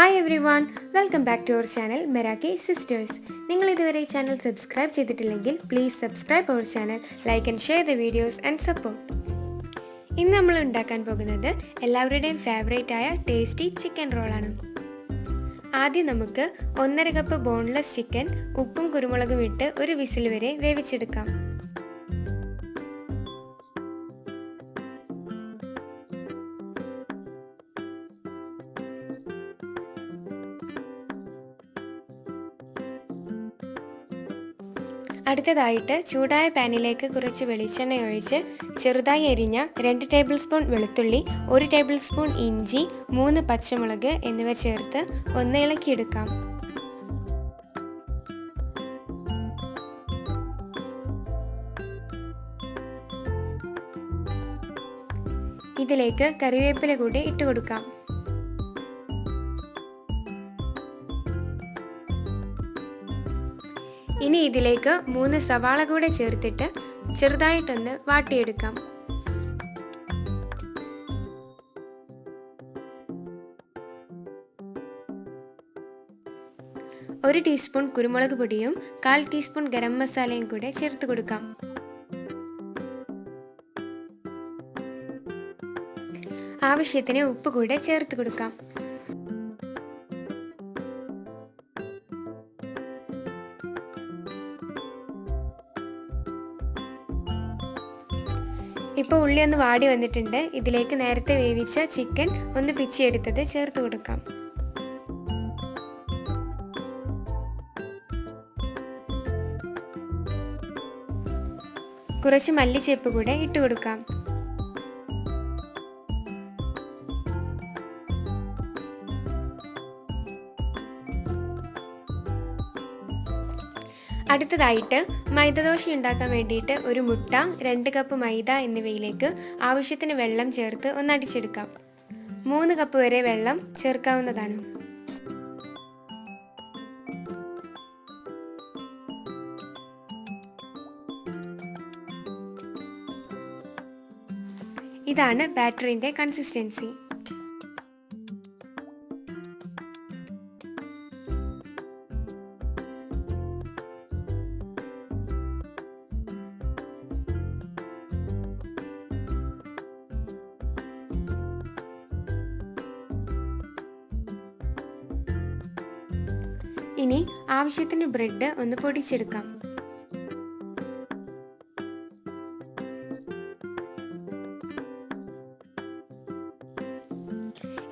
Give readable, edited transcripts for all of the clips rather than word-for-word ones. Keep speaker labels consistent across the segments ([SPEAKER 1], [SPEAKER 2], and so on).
[SPEAKER 1] Hi everyone, welcome back to our channel Meraki sisters. നിങ്ങൾ ഇതുവരെ ഈ channel subscribe ചെയ്തിട്ടില്ലെങ്കിൽ please subscribe our channel, like and share the videos and support. ഇന്ന് നമ്മൾ ഉണ്ടാക്കാൻ പോകുന്നത് എല്ലാവരുടെയും ഫേവറേറ്റ് ആയ ടേസ്റ്റി ചിക്കൻ റോളാണ്. ആദ്യം നമുക്ക് 1.5 കപ്പ് ബോൺലെസ് ചിക്കൻ ഉപ്പും കുരുമുളകും ഇട്ട് ഒരു വിസിൽ വരെ വേവിച്ചെടുക്കാം. അടുത്തതായിട്ട് ചൂടായ പാനിലേക്ക് കുറച്ച് വെളിച്ചെണ്ണ ഒഴിച്ച് ചെറുതായി അരിഞ്ഞ 2 ടേബിൾ സ്പൂൺ വെളുത്തുള്ളി, 1 ടേബിൾ സ്പൂൺ ഇഞ്ചി, 3 പച്ചമുളക് എന്നിവ ചേർത്ത് ഒന്ന് ഇളക്കിയെടുക്കാം. ഇതിലേക്ക് കറിവേപ്പില കൂടി ഇട്ട് കൊടുക്കാം. ഇനി ഇതിലേക്ക് 3 സവാള കൂടെ ചേർത്തിട്ട് ചെറുതായിട്ടൊന്ന് വാട്ടിയെടുക്കാം. ഒരു ടീസ്പൂൺ കുരുമുളക് പൊടിയും 1/4 ടീസ്പൂൺ ഗരം മസാലയും കൂടെ ചേർത്ത് കൊടുക്കാം. ആവശ്യത്തിന് ഉപ്പ് കൂടെ ചേർത്ത് കൊടുക്കാം. ഇപ്പോൾ ഉള്ളി ഒന്ന് വാടി വന്നിട്ടുണ്ട്. ഇതിലേക്ക് നേരത്തെ വേവിച്ച ചിക്കൻ ഒന്ന് പിച്ചിയെടുത്തത് ചേർത്ത് കൊടുക്കാം. കുറച്ച് മല്ലിച്ചപ്പ് കൂടെ ഇട്ട് കൊടുക്കാം. അടുത്തതായിട്ട് മൈദദോശ ഉണ്ടാക്കാൻ വേണ്ടിയിട്ട് ഒരു മുട്ട, 2 കപ്പ് മൈദ എന്നിവയിലേക്ക് ആവശ്യത്തിന് വെള്ളം ചേർത്ത് ഒന്ന് അടിച്ചെടുക്കാം. 3 കപ്പ് വരെ വെള്ളം ചേർക്കാവുന്നതാണ്. ഇതാണ് ബാറ്ററിന്റെ കൺസിസ്റ്റൻസി. ഇനി ആവശ്യത്തിന് ബ്രെഡ് ഒന്ന് പൊടിച്ചെടുക്കാം.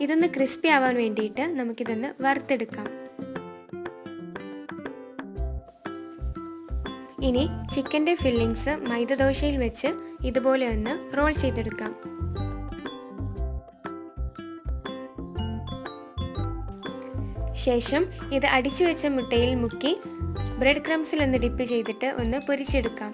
[SPEAKER 1] ഇതൊന്ന് ക്രിസ്പി ആവാൻ വേണ്ടിയിട്ട് നമുക്കിതൊന്ന് വറുത്തെടുക്കാം. ഇനി ചിക്കൻ്റെ ഫില്ലിങ്സ് മൈദദോശയിൽ വെച്ച് ഇതുപോലെ ഒന്ന് റോൾ ചെയ്തെടുക്കാം. ശേഷം ഇത് അടിച്ചു വെച്ച മുട്ടയിൽ മുക്കി ബ്രെഡ് ക്രംസിൽ ഒന്ന് ഡിപ്പ് ചെയ്തിട്ട് ഒന്ന് പൊരിച്ചെടുക്കാം.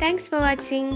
[SPEAKER 1] Thanks for watching.